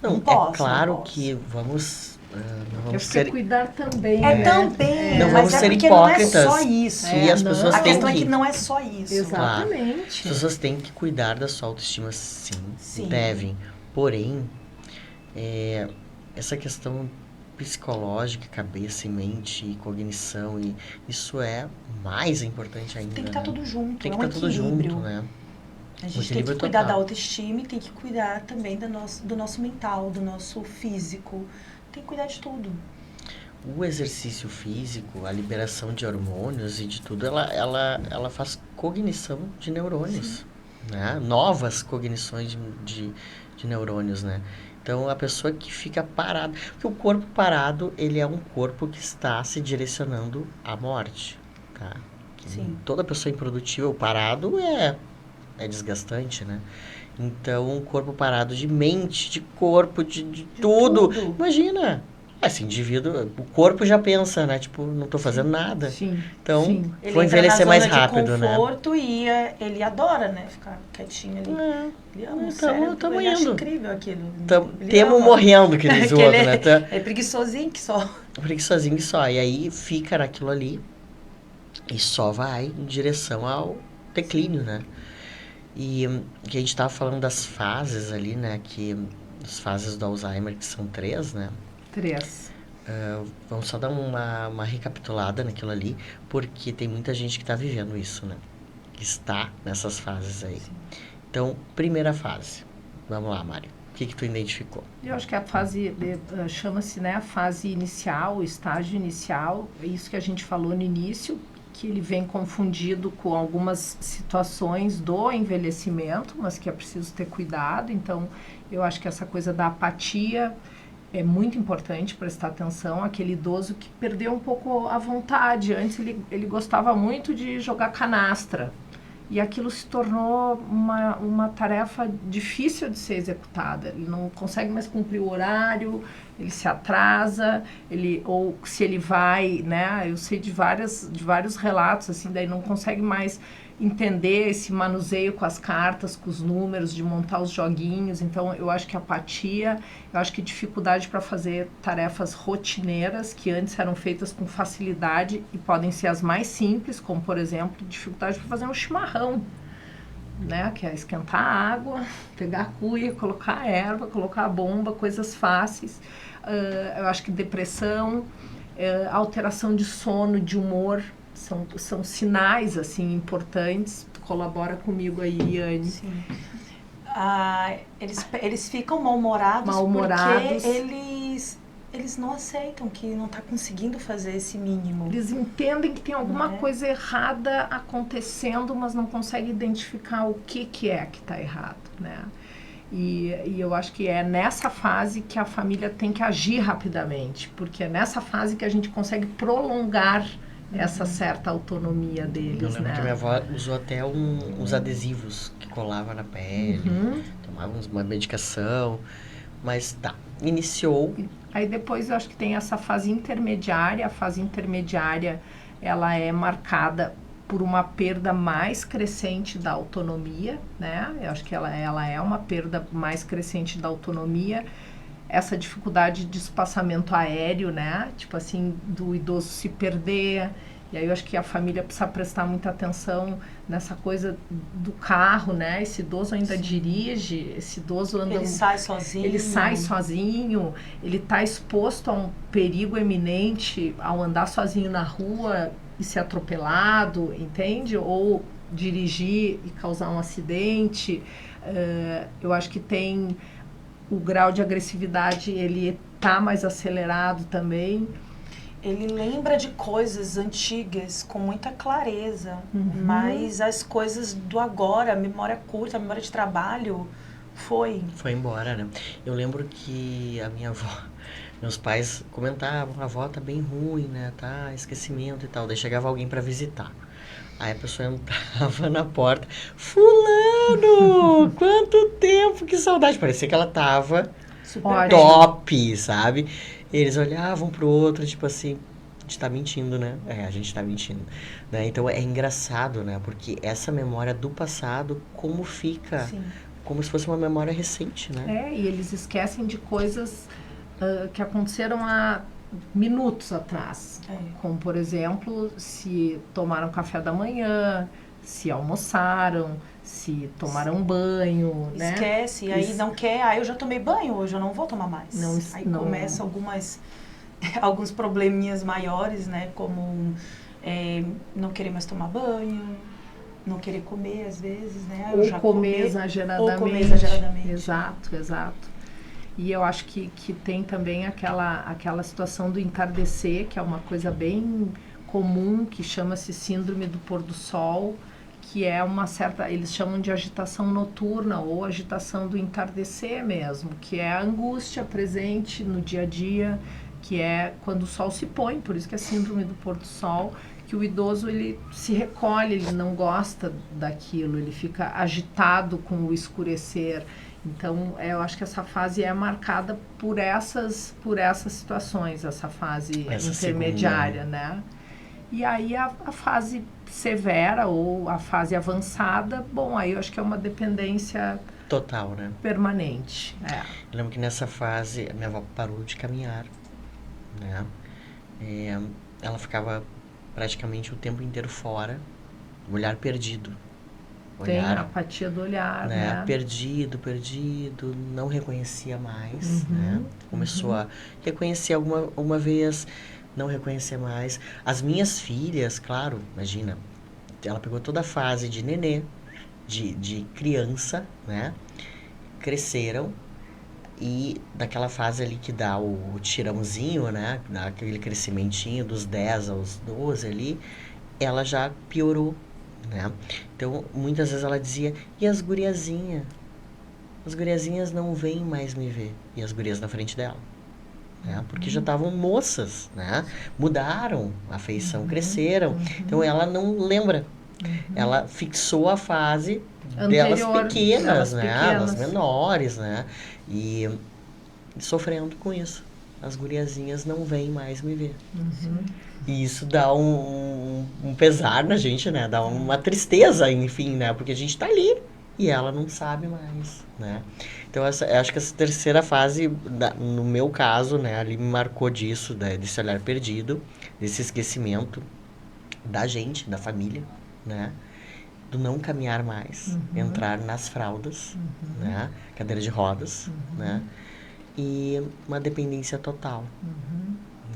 Não posso, é claro não posso. que vamos, não Eu vamos fiquei ser... cuidar também, É né? também, Não mas vamos ser porque hipócritas. não é só isso. E as não. pessoas A têm questão é que... que não é só isso. Exatamente. As pessoas têm que cuidar da sua autoestima, sim. Sim. Devem. Porém, essa questão psicológica, cabeça e mente e cognição, e isso é mais importante ainda. Tem que estar né? tudo junto, Tem é que um estar tudo equilíbrio. junto, né? A Um gente tem que equilíbrio cuidar da total. autoestima e tem que cuidar também do nosso mental, do nosso físico. Tem que cuidar de tudo. O exercício físico, a liberação de hormônios e de tudo, ela faz cognição de neurônios, né? Novas cognições de neurônios, né? Então, a pessoa que fica parada... Porque o corpo parado, ele é um corpo que está se direcionando à morte, tá? Sim. Toda pessoa improdutiva, o parado é desgastante, né? Então, um corpo parado de mente, de corpo, de tudo. tudo. Imagina, esse indivíduo, o corpo já pensa, né? Tipo, não tô fazendo nada. Sim. Então, sim. Ele vou entra envelhecer na mais zona de rápido, né? conforto e ele adora, né? Ficar quietinho ali. Ele ama o cérebro, Tamo ele acha indo. incrível aquilo. Ele Temo ama. morrendo, que diz o Que outro, ele né? é preguiçosinho que só. Preguiçosinho que só. E aí fica naquilo ali e só vai em direção ao declínio, né? E que a gente tava falando das fases ali, né? As fases do Alzheimer, que são 3, né? 3. Vamos só dar uma recapitulada naquilo ali, porque tem muita gente que está vivendo isso, né? Que está nessas fases aí. Sim. Então, primeira fase. Vamos lá, Mário. O que tu identificou? Eu acho que a fase, chama-se, né, a fase inicial, o estágio inicial, é isso que a gente falou no início, que ele vem confundido com algumas situações do envelhecimento, mas que é preciso ter cuidado. Então, eu acho que essa coisa da apatia é muito importante prestar atenção. Aquele idoso que perdeu um pouco a vontade. Antes ele gostava muito de jogar canastra. E aquilo se tornou uma tarefa difícil de ser executada. Ele não consegue mais cumprir o horário, ele se atrasa, ou se ele vai, né? Eu sei de vários relatos, assim, daí não consegue mais entender esse manuseio com as cartas, com os números, de montar os joguinhos. Então, eu acho que apatia, eu acho que dificuldade para fazer tarefas rotineiras que antes eram feitas com facilidade e podem ser as mais simples, como, por exemplo, dificuldade para fazer um chimarrão, né? Que é esquentar a água, pegar a cuia, colocar a erva, colocar a bomba, coisas fáceis. Eu acho que depressão, alteração de sono, de humor, são sinais, assim, importantes. Tu colabora comigo aí, Iane. Sim. Eles ficam mal-humorados porque eles não aceitam que não está conseguindo fazer esse mínimo. Eles entendem que tem alguma coisa errada acontecendo, mas não conseguem identificar o que é que está errado, né? E eu acho que é nessa fase que a família tem que agir rapidamente, porque é nessa fase que a gente consegue prolongar essa certa autonomia deles, Eu lembro né? que a minha avó usou até uns adesivos que colava na pele, tomava uma medicação, mas tá, iniciou. Aí depois eu acho que tem essa fase intermediária. A fase intermediária, ela é marcada por uma perda mais crescente da autonomia, né? Eu acho que ela é uma perda mais crescente da autonomia, essa dificuldade de espaçamento aéreo, né? Tipo assim, do idoso se perder. E aí eu acho que a família precisa prestar muita atenção nessa coisa do carro, né? Esse idoso ainda dirige, esse idoso anda... Ele sai sozinho. Ele sai sozinho, ele está exposto a um perigo eminente ao andar sozinho na rua e ser atropelado, entende? Ou dirigir e causar um acidente. Eu acho que tem o grau de agressividade, ele está mais acelerado também. Ele lembra de coisas antigas com muita clareza, mas as coisas do agora, a memória curta, a memória de trabalho, foi embora, né? Eu lembro que a minha avó, meus pais comentavam, a avó tá bem ruim, né? Tá, esquecimento e tal. Daí chegava alguém pra visitar. Aí a pessoa entrava na porta, fulano, quanto tempo, que saudade. Parecia que ela tava Super top, sabe? Eles olhavam pro outro, tipo assim, a gente tá mentindo, né? A gente tá mentindo. Né? Então é engraçado, né? Porque essa memória do passado, como fica... Sim. Como se fosse uma memória recente, né? E eles esquecem de coisas que aconteceram há minutos atrás. Como, por exemplo, se tomaram café da manhã, se almoçaram, se tomaram banho, né? Esquece, aí não quer, eu já tomei banho, hoje eu não vou tomar mais. Aí começa alguns probleminhas maiores, né? Como não querer mais tomar banho, não querer comer às vezes, né? Ou comer exageradamente. Ou comer exageradamente. Exato. E eu acho que tem também aquela situação do entardecer, que é uma coisa bem comum, que chama-se síndrome do pôr do sol, que é uma certa, eles chamam de agitação noturna ou agitação do entardecer mesmo, que é a angústia presente no dia a dia, que é quando o sol se põe, por isso que é síndrome do pôr do sol, que o idoso ele se recolhe, ele não gosta daquilo, ele fica agitado com o escurecer. Então, eu acho que essa fase é marcada por essas situações, essa fase intermediária, né? E aí a fase severa ou a fase avançada, bom, aí eu acho que é uma dependência total, né? Permanente. Eu lembro que nessa fase a minha avó parou de caminhar, né? Ela ficava praticamente o tempo inteiro fora, olhar perdido. Tem a apatia do olhar, né? Perdido, não reconhecia mais, né? Começou a reconhecer alguma vez, não reconhecer mais. As minhas filhas, claro, imagina, ela pegou toda a fase de nenê, de criança, né? Cresceram e daquela fase ali que dá o tirãozinho, né? Dá aquele crescimentinho dos 10 aos 12 ali, ela já piorou. Né? Então, muitas vezes ela dizia, e as guriazinhas? As guriazinhas não vêm mais me ver. E as gurias na frente dela. Né? Porque já estavam moças, né? Mudaram a feição, cresceram. Então, ela não lembra. Ela fixou a fase delas pequenas, né? Elas menores, né? E sofrendo com isso. As guriazinhas não vêm mais me ver. E isso dá um pesar na gente, né? Dá uma tristeza, enfim, né? Porque a gente tá ali e ela não sabe mais, né? Então, eu acho que essa terceira fase, no meu caso, né? Ali me marcou disso, desse olhar perdido, desse esquecimento da gente, da família, né? Do não caminhar mais, entrar nas fraldas, né? Cadeira de rodas, né? E uma dependência total,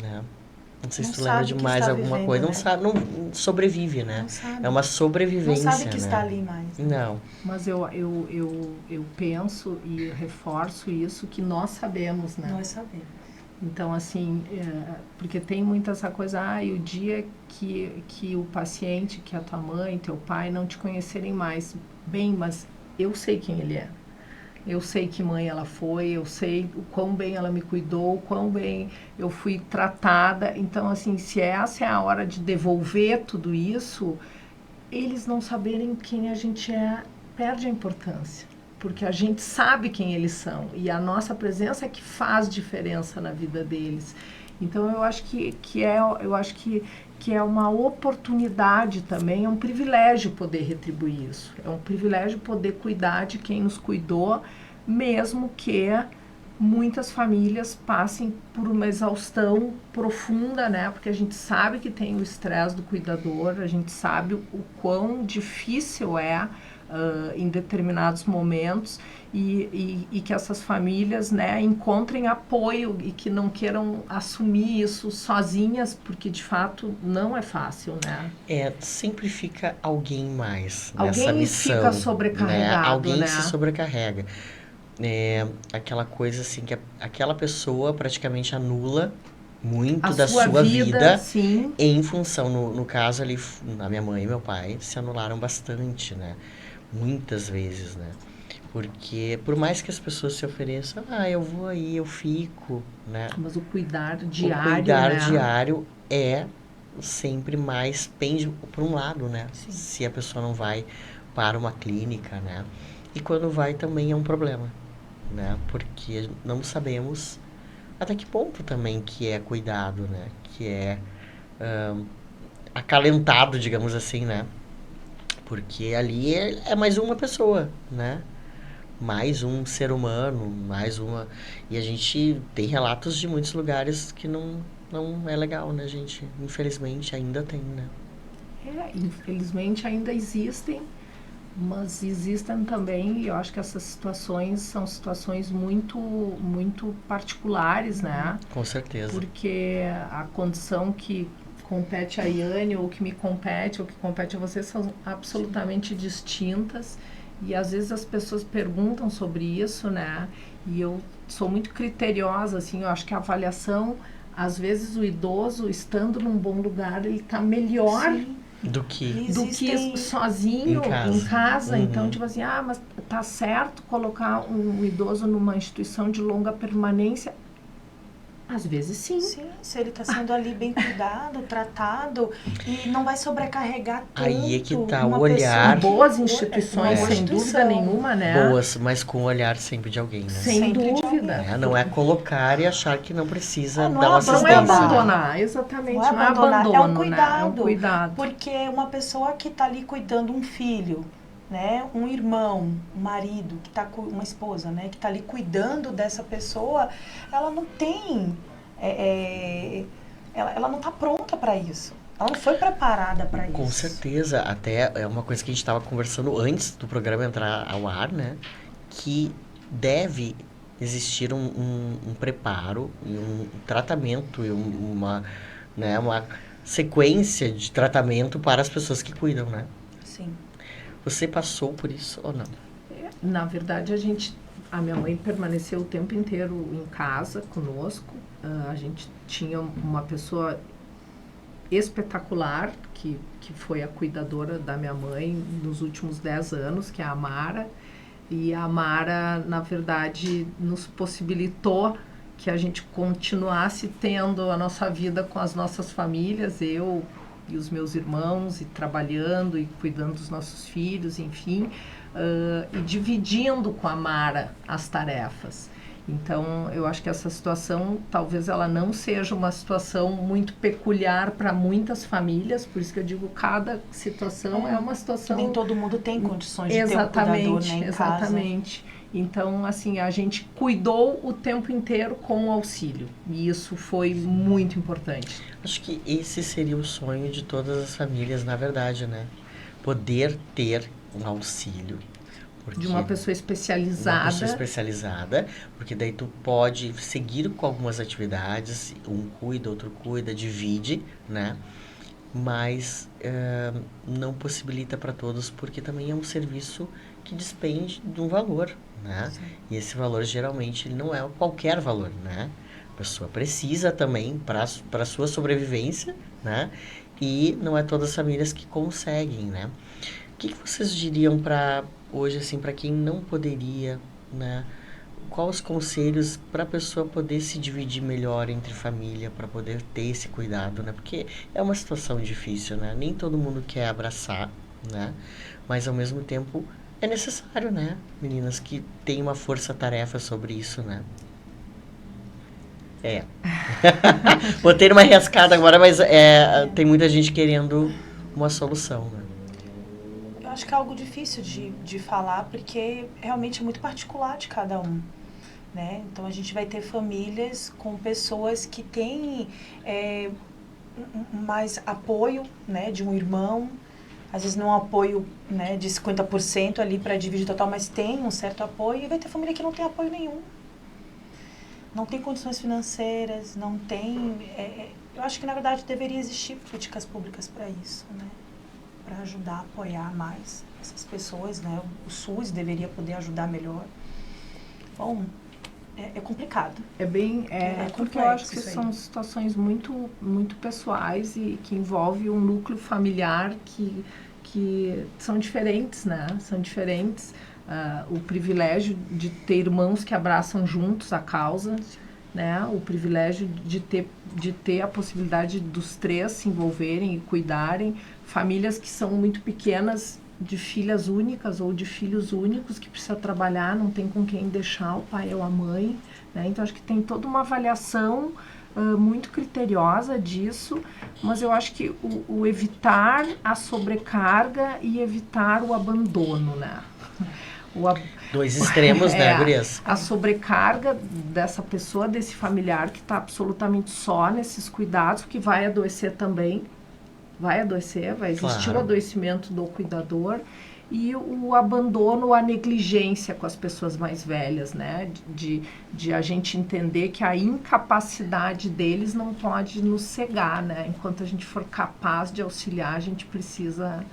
né? Não sei se tu lembra de mais alguma coisa. Não sabe, não sobrevive, né? É uma sobrevivência. Não sabe que né? está ali mais. Né? Não. Mas eu penso e reforço isso, que nós sabemos, né? Nós sabemos. Então, assim, porque tem muita essa coisa, e o dia que o paciente, que a tua mãe, teu pai, não te conhecerem mais, bem, mas eu sei quem ele é. Eu sei que mãe ela foi, eu sei o quão bem ela me cuidou, o quão bem eu fui tratada. Então, assim, se essa é a hora de devolver tudo isso, eles não saberem quem a gente é, perde a importância. Porque a gente sabe quem eles são. E a nossa presença é que faz diferença na vida deles. Então eu acho que é uma oportunidade também, é um privilégio poder retribuir isso. É um privilégio poder cuidar de quem nos cuidou, mesmo que muitas famílias passem por uma exaustão profunda, né? Porque a gente sabe que tem o estresse do cuidador, a gente sabe o quão difícil é em determinados momentos e que essas famílias, né, encontrem apoio e que não queiram assumir isso sozinhas, porque de fato não é fácil, né? Sempre fica alguém mais Alguém nessa missão, fica sobrecarregado, né? Alguém né? se sobrecarrega. Aquela coisa assim que aquela pessoa praticamente anula muito da sua vida sim. em função, no caso ali, a minha mãe e meu pai se anularam bastante, né? Muitas vezes, né? Porque por mais que as pessoas se ofereçam, eu vou aí, eu fico, né? Mas o cuidar diário, O cuidar né? diário é sempre mais pende para um lado, né? Sim. Se a pessoa não vai para uma clínica, né? E quando vai também é um problema, né? Porque não sabemos até que ponto também que é cuidado, né? Que é acalentado, digamos assim, né? Porque ali é mais uma pessoa, né? Mais um ser humano, mais uma... E a gente tem relatos de muitos lugares que não é legal, né, gente? Infelizmente ainda tem, né? Infelizmente ainda existem, mas existem também, eu acho que essas situações são situações muito, muito particulares, né? Com certeza. Porque a condição que compete a Yane, ou que me compete, ou que compete a você, são absolutamente distintas. E às vezes as pessoas perguntam sobre isso, né? E eu sou muito criteriosa, assim, eu acho que a avaliação, às vezes o idoso, estando num bom lugar, ele tá melhor do que sozinho em casa. Uhum. Então, tipo assim, mas tá certo colocar um idoso numa instituição de longa permanência? Às vezes sim. Sim, se ele está sendo ali bem cuidado, tratado, e não vai sobrecarregar tanto. Aí é que tá uma o olhar. pessoa Boas instituições, sem dúvida nenhuma, né? Boas, mas com o olhar sempre de alguém, né? Sem dúvida. Não é colocar e achar que não precisa não dar uma assistência. Não é abandonar, exatamente. Não é abandono, é um cuidado. Né? É um cuidado. Porque uma pessoa que está ali cuidando, um filho, né, um irmão, um marido, que tá uma esposa, né, que está ali cuidando dessa pessoa, ela não tem, ela não está pronta para isso. Ela não foi preparada para isso. Com certeza, até é uma coisa que a gente estava conversando antes do programa entrar ao ar, né, que deve existir um preparo e um tratamento e uma sequência de tratamento para as pessoas que cuidam, né? Sim. Você passou por isso ou não? Na verdade, a minha mãe permaneceu o tempo inteiro em casa conosco. A gente tinha uma pessoa espetacular que foi a cuidadora da minha mãe nos últimos 10 anos, que é a Mara. E a Mara, na verdade, nos possibilitou que a gente continuasse tendo a nossa vida com as nossas famílias, eu e os meus irmãos, e trabalhando e cuidando dos nossos filhos, enfim, e dividindo com a Mara as tarefas. Então, eu acho que essa situação, talvez ela não seja uma situação muito peculiar para muitas famílias, por isso que eu digo, cada situação é uma situação... Nem todo mundo tem condições de ter um cuidador, né, em Exatamente. Então, assim, a gente cuidou o tempo inteiro com o auxílio, e isso foi muito importante. Acho que esse seria o sonho de todas as famílias, na verdade, né? Poder ter um auxílio. De uma pessoa especializada. Uma pessoa especializada, porque daí tu pode seguir com algumas atividades, um cuida, outro cuida, divide, né? Mas não possibilita para todos, porque também é um serviço que despende de um valor, né? Sim. E esse valor, geralmente, ele não é qualquer valor, né? A pessoa precisa também para sua sobrevivência, né? E não é todas as famílias que conseguem, né? O que vocês diriam para hoje, assim, para quem não poderia, né? Quais os conselhos para a pessoa poder se dividir melhor entre família, para poder ter esse cuidado, né? Porque é uma situação difícil, né? Nem todo mundo quer abraçar, né? Mas, ao mesmo tempo, é necessário, né? Meninas que têm uma força-tarefa sobre isso, né? É. Botei numa rascada agora, mas tem muita gente querendo uma solução, né? Eu acho que é algo difícil de falar, porque realmente é muito particular de cada um, né? Então, a gente vai ter famílias com pessoas que têm mais apoio, né, de um irmão, às vezes não um apoio, né, de 50% ali para dividir total, mas tem um certo apoio, e vai ter família que não tem apoio nenhum. Não tem condições financeiras, não tem... eu acho que, na verdade, deveria existir políticas públicas para isso, né? Para ajudar, apoiar mais essas pessoas, né? O SUS deveria poder ajudar melhor. Bom, é complicado. Porque eu acho que são situações muito, muito pessoais e que envolvem um núcleo familiar que são diferentes, né? São diferentes. O privilégio de ter irmãos que abraçam juntos a causa, né? O privilégio de ter a possibilidade dos três se envolverem e cuidarem. Famílias que são muito pequenas, de filhas únicas ou de filhos únicos, que precisa trabalhar, não tem com quem deixar o pai ou a mãe, né? Então, acho que tem toda uma avaliação muito criteriosa disso, mas eu acho que o evitar a sobrecarga e evitar o abandono, né? Dois extremos, né, Gurias? A sobrecarga dessa pessoa, desse familiar que está absolutamente só nesses cuidados, que vai adoecer também, vai existir o adoecimento do cuidador, e o abandono, a negligência com as pessoas mais velhas, né? De a gente entender que a incapacidade deles não pode nos cegar, né? Enquanto a gente for capaz de auxiliar, a gente precisa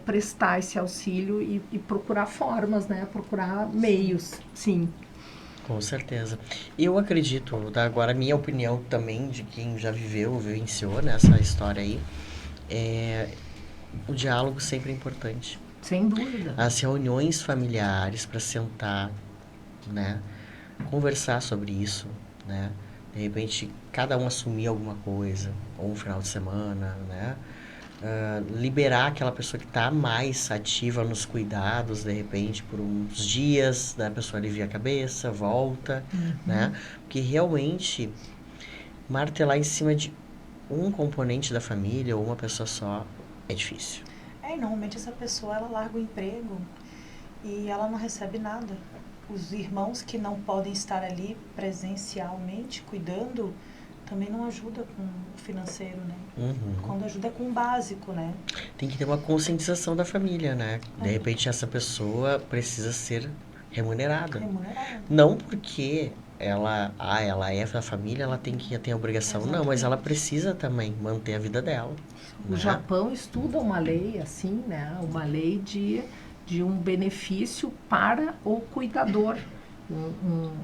prestar esse auxílio e procurar formas, né? Procurar meios, sim. Com certeza. Eu acredito, agora a minha opinião também, de quem já vivenciou nessa história aí, o diálogo sempre é importante. Sem dúvida. As reuniões familiares para sentar, né? Conversar sobre isso, né? De repente, cada um assumir alguma coisa, ou um final de semana, né? Liberar aquela pessoa que está mais ativa nos cuidados, de repente, por uns dias, né? A pessoa alivia a cabeça, volta, né? Porque realmente, martelar em cima de um componente da família ou uma pessoa só é difícil. Normalmente essa pessoa, ela larga o emprego e ela não recebe nada. Os irmãos que não podem estar ali presencialmente cuidando também não ajuda com o financeiro, né? Quando ajuda é com o básico, né? Tem que ter uma conscientização da família, né? De repente essa pessoa precisa ser remunerada. Não porque ela é da família, ela tem a obrigação. Exatamente. Não, mas ela precisa também manter a vida dela. O Japão estuda uma lei assim, né? Uma lei de um benefício para o cuidador.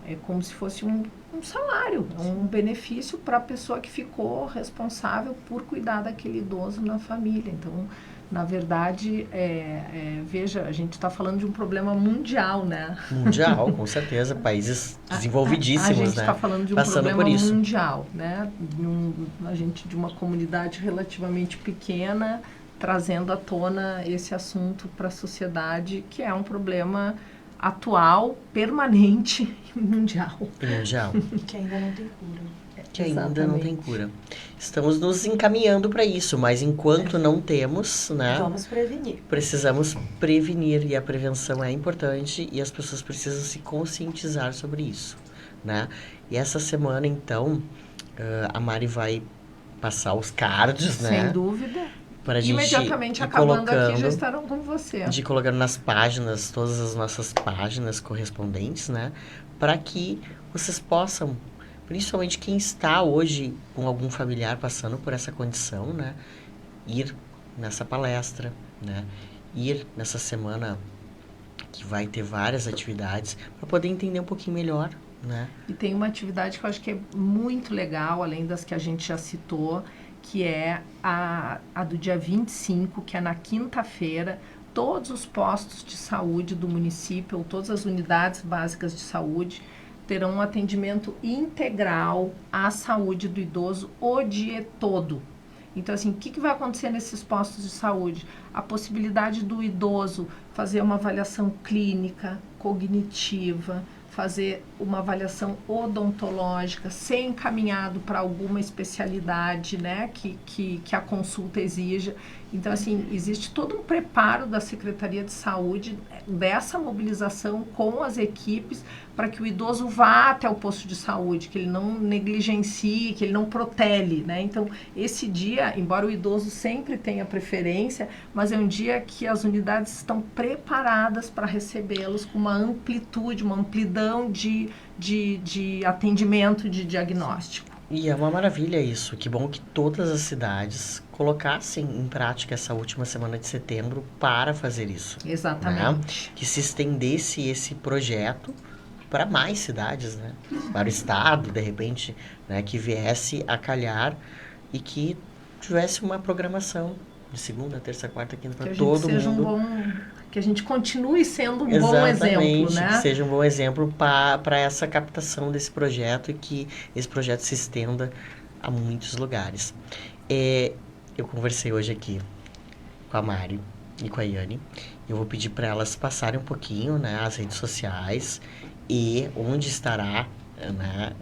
É como se fosse um salário, um benefício para a pessoa que ficou responsável por cuidar daquele idoso na família. Então, na verdade, veja, a gente está falando de um problema mundial, né? Mundial, com certeza. Países desenvolvidíssimos, né? A gente está falando de um problema mundial, né? A gente de uma comunidade relativamente pequena, trazendo à tona esse assunto para a sociedade, que é um problema atual, permanente e mundial. Que ainda não tem cura. Ainda não tem cura. Estamos nos encaminhando para isso, mas enquanto não temos, né? Vamos prevenir. Precisamos prevenir, e a prevenção é importante e as pessoas precisam se conscientizar sobre isso, né? E essa semana, então, a Mari vai passar os cards, né? Sem dúvida. Para a gente imediatamente acabando aqui, já estarão com você. De colocando nas páginas, todas as nossas páginas correspondentes, né? Para que vocês possam, principalmente quem está hoje com algum familiar passando por essa condição, né? Ir nessa palestra, né? Ir nessa semana que vai ter várias atividades para poder entender um pouquinho melhor, né? E tem uma atividade que eu acho que é muito legal, além das que a gente já citou, que é a do dia 25, que é na quinta-feira. Todos os postos de saúde do município, ou todas as unidades básicas de saúde, terão um atendimento integral à saúde do idoso o dia todo. Então, assim, o que vai acontecer nesses postos de saúde? A possibilidade do idoso fazer uma avaliação clínica, cognitiva, fazer uma avaliação odontológica, ser encaminhado para alguma especialidade, né, que a consulta exija. Então, assim, existe todo um preparo da Secretaria de Saúde dessa mobilização com as equipes para que o idoso vá até o posto de saúde, que ele não negligencie, que ele não protele, né? Então, esse dia, embora o idoso sempre tenha preferência, mas é um dia que as unidades estão preparadas para recebê-los com uma amplitude, uma amplidão de atendimento, de diagnóstico. E é uma maravilha isso. Que bom que todas as cidades colocassem em prática essa última semana de setembro para fazer isso. Exatamente. Né? Que se estendesse esse projeto para mais cidades, né? Para o estado, de repente, né? Que viesse a calhar e que tivesse uma programação de segunda, terça, quarta, quinta para todo mundo. Que a gente continue sendo um bom exemplo, né? Que seja um bom exemplo para essa captação desse projeto e que esse projeto se estenda a muitos lugares. Eu conversei hoje aqui com a Mari e com a Iane. Eu vou pedir para elas passarem um pouquinho, né, as redes sociais e onde estará, né,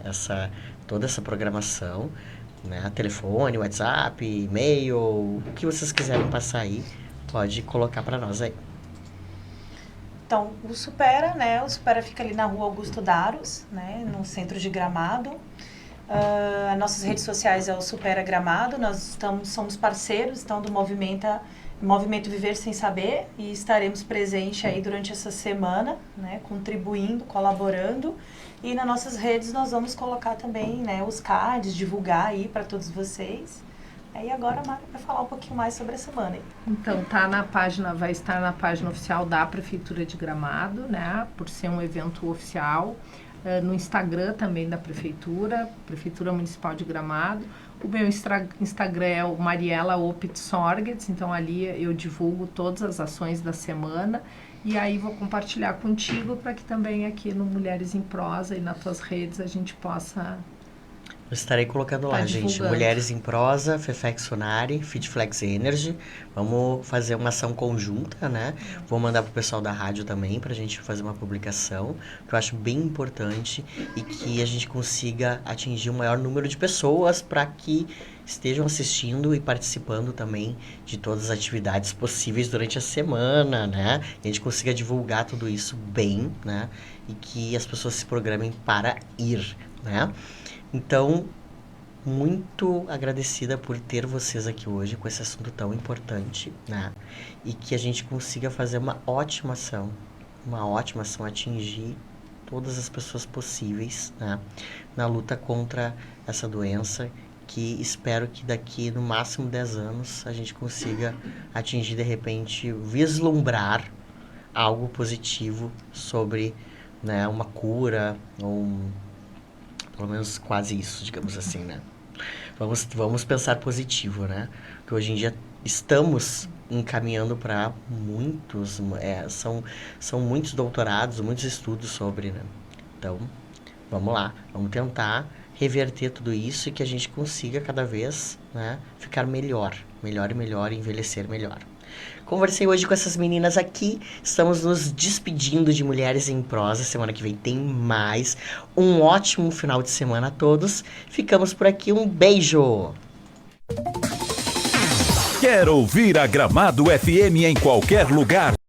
toda essa programação, né, telefone, WhatsApp, e-mail, o que vocês quiserem passar aí, pode colocar para nós aí. Então, o Supera, né? O Supera fica ali na Rua Augusto Daros, né? No centro de Gramado. As nossas redes sociais é o Supera Gramado. Nós somos parceiros, então, do Movimento Viver Sem Saber, e estaremos presentes aí durante essa semana, né? Contribuindo, colaborando. E nas nossas redes nós vamos colocar também, né? Os cards, divulgar aí para todos vocês. E agora a Mari vai falar um pouquinho mais sobre a semana. Então, vai estar na página oficial da Prefeitura de Gramado, né? Por ser um evento oficial. No Instagram também da Prefeitura Municipal de Gramado. O meu Instagram é o Mariela Opitsorgets, então ali eu divulgo todas as ações da semana. E aí vou compartilhar contigo para que também aqui no Mulheres em Prosa e nas tuas redes a gente possa... Eu estarei colocando lá, gente. Mulheres em Prosa, Fefex Funari, Fitflex Energy. Vamos fazer uma ação conjunta, né? Vou mandar pro pessoal da rádio também pra gente fazer uma publicação, que eu acho bem importante e que a gente consiga atingir o maior número de pessoas para que estejam assistindo e participando também de todas as atividades possíveis durante a semana, né? E a gente consiga divulgar tudo isso bem, né? E que as pessoas se programem para ir, né? Então, muito agradecida por ter vocês aqui hoje com esse assunto tão importante, né? E que a gente consiga fazer uma ótima ação, atingir todas as pessoas possíveis, né? Na luta contra essa doença, que espero que daqui no máximo 10 anos a gente consiga atingir, de repente, vislumbrar algo positivo sobre, né, uma cura, ou pelo menos quase isso, digamos assim, né? Vamos pensar positivo, né? Que hoje em dia estamos encaminhando para muitos, são muitos doutorados, muitos estudos sobre, né? Então, vamos lá, vamos tentar reverter tudo isso e que a gente consiga cada vez, né, ficar melhor e melhor, envelhecer melhor. Conversei hoje com essas meninas aqui. Estamos nos despedindo de Mulheres em Prosa. Semana que vem tem mais. Um ótimo final de semana a todos. Ficamos por aqui. Um beijo! Quer ouvir a Gramado FM em qualquer lugar?